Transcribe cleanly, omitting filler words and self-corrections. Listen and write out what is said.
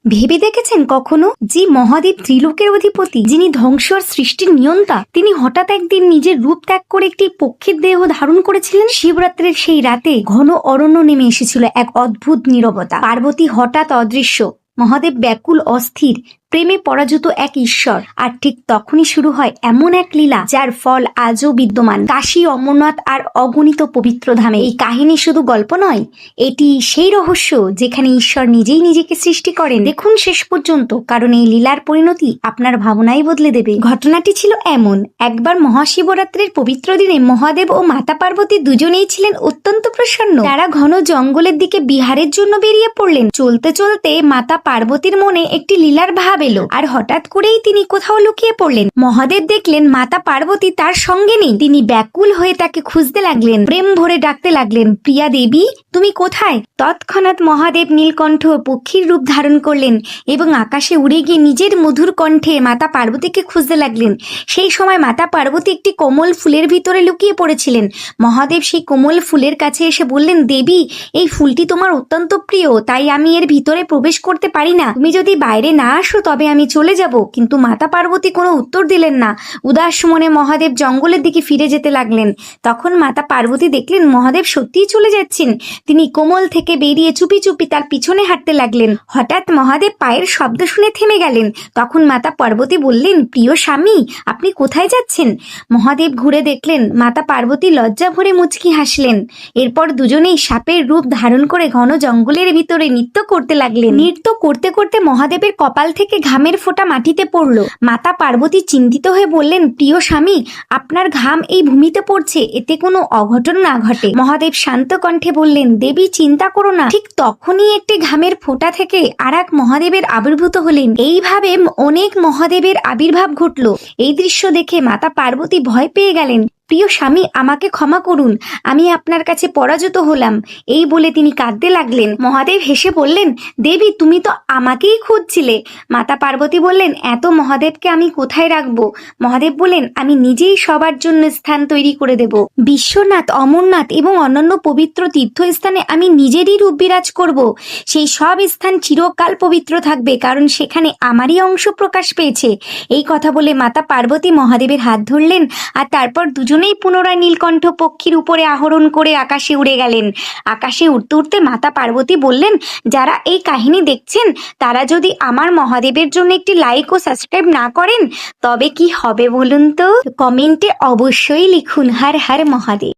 ভেবে দেখেছেন কখনো যে মহাদেব ত্রিলোকের অধিপতি, যিনি ধ্বংস আর সৃষ্টির নিয়ন্তা, তিনি হঠাৎ একদিন নিজের রূপ ত্যাগ করে একটি পক্ষীর দেহ ধারণ করেছিলেন? শিবরাত্রির সেই রাতে ঘন অরণ্য নেমে এসেছিল এক অদ্ভুত নীরবতা। পার্বতী হঠাৎ অদৃশ্য, মহাদেব ব্যাকুল অস্থির, প্রেমে পরাজিত এক ঈশ্বর। আর ঠিক তখনই শুরু হয় এমন এক লীলা যার ফল আজও বিদ্যমান কাশী, অমরনাথ আর অগণিত পবিত্র ধামে। এই কাহিনী শুধু গল্প নয়, এটি সেই রহস্য যেখানে ঈশ্বর নিজেই নিজেকে সৃষ্টি করেন। দেখুন শেষ পর্যন্ত, কারণ এই লীলার পরিণতি আপনার ভাবনাই বদলে দেবে। ঘটনাটি ছিল এমন: একবার মহাশিবরাত্রির পবিত্র দিনে মহাদেব ও মাতা পার্বতী দুজনেই ছিলেন অত্যন্ত প্রসন্ন। তারা ঘন জঙ্গলের দিকে বিহারের জন্য বেরিয়ে পড়লেন। চলতে চলতে মাতা পার্বতীর মনে একটি লীলার ভাব এলো, আর হঠাৎ করেই তিনি কোথাও লুকিয়ে পড়লেন। মহাদেব দেখলেন মাতা পার্বতী তার সঙ্গে নেই। তিনি ব্যাকুল হয়ে তাকে খুঁজতে লাগলেন, প্রেম ভরে ডাকতে লাগলেন, প্রিয়া দেবী তুমি কোথায়? তৎক্ষণাৎ মহাদেব নীলকণ্ঠ পক্ষীর রূপ ধারণ করলেন এবং আকাশে উড়ে গিয়ে নিজের মধুর কণ্ঠে মাতা পার্বতীকে খুঁজতে লাগলেন। সেই সময় মাতা পার্বতী একটি কোমল ফুলের ভিতরে লুকিয়ে পড়েছিলেন। মহাদেব সেই কোমল ফুলের কাছে এসে বললেন, দেবী এই ফুলটি তোমার অত্যন্ত প্রিয়, তাই আমি এর ভিতরে প্রবেশ করতে পারি না। তুমি যদি বাইরে না আসো তবে আমি চলে যাব। কিন্তু মাতা পার্বতী কোনো উত্তর দিলেন না। উদাস মনে মহাদেব জঙ্গলের দিকে ফিরে যেতে লাগলেন। তখন মাতা পার্বতী দেখলেন মহাদেব সত্যিই চলে যাচ্ছেন। তিনি কোমল থেকে বেরিয়ে চুপি চুপি তার পিছনে হাঁটতে লাগলেন। হঠাৎ মহাদেব পায়ের শব্দ শুনে থেমে গেলেন। তখন মাতা পার্বতী বললেন, প্রিয় স্বামী আপনি কোথায় যাচ্ছেন? মহাদেব ঘুরে দেখলেন মাতা পার্বতী লজ্জা ভরে মুচকি হাসলেন। এরপর দুজনেই সাপের রূপ ধারণ করে ঘন জঙ্গলের ভিতরে নৃত্য করতে লাগলেন। নৃত্য করতে করতে মহাদেবের কপাল থেকে ঘামের ফোঁটা মাটিতে পড়ল। মাতা পার্বতী চিন্তিত হয়ে বললেন, প্রিয় স্বামী আপনার ঘাম এই ভূমিতে পড়ছে, এতে কোনো অঘটন না ঘটে। মহাদেব শান্ত কণ্ঠে বললেন, দেবী চিন্তা করো না। ঠিক তখনই একটি ঘামের ফোঁটা থেকে আর এক মহাদেবের আবির্ভূত হলেন। এইভাবে অনেক মহাদেবের আবির্ভাব ঘটল। এই দৃশ্য দেখে মাতা পার্বতী ভয় পেয়ে গেলেন। প্রিয় স্বামী আমাকে ক্ষমা করুন, আমি আপনার কাছে পরাজিত হলাম। এই বলে তিনি কাঁদতে লাগলেন। মহাদেব হেসে বললেন, দেবী তুমি তো আমাকেই খুঁজছিলে। মাতা পার্বতী বললেন, এত মহাদেবকে আমি কোথায় রাখবো? মহাদেব বললেন, আমি নিজেই সবার জন্য স্থান তৈরি করে দেব। বিশ্বনাথ, অমরনাথ এবং অন্যান্য পবিত্র তীর্থস্থানে আমি নিজেরই রূপ বিরাজ করব। সেই সব স্থান চিরকাল পবিত্র থাকবে, কারণ সেখানে আমারই অংশ প্রকাশ পেয়েছে। এই কথা বলে মাতা পার্বতী মহাদেবের হাত ধরলেন, আর তারপর দুজনেই পুনরায় নীলকণ্ঠ পক্ষীর উপরে আরোহণ করে আকাশে উড়ে গেলেন। আকাশে উঠতে উঠতে মাতা পার্বতী বললেন, যারা এই কাহিনী দেখছেন তারা যদি আমার মহাদেবের জন্য একটি লাইক ও সাবস্ক্রাইব না করেন তবে কি হবে বলুন তো? কমেন্টে অবশ্যই লিখুন হর হর মহাদেব।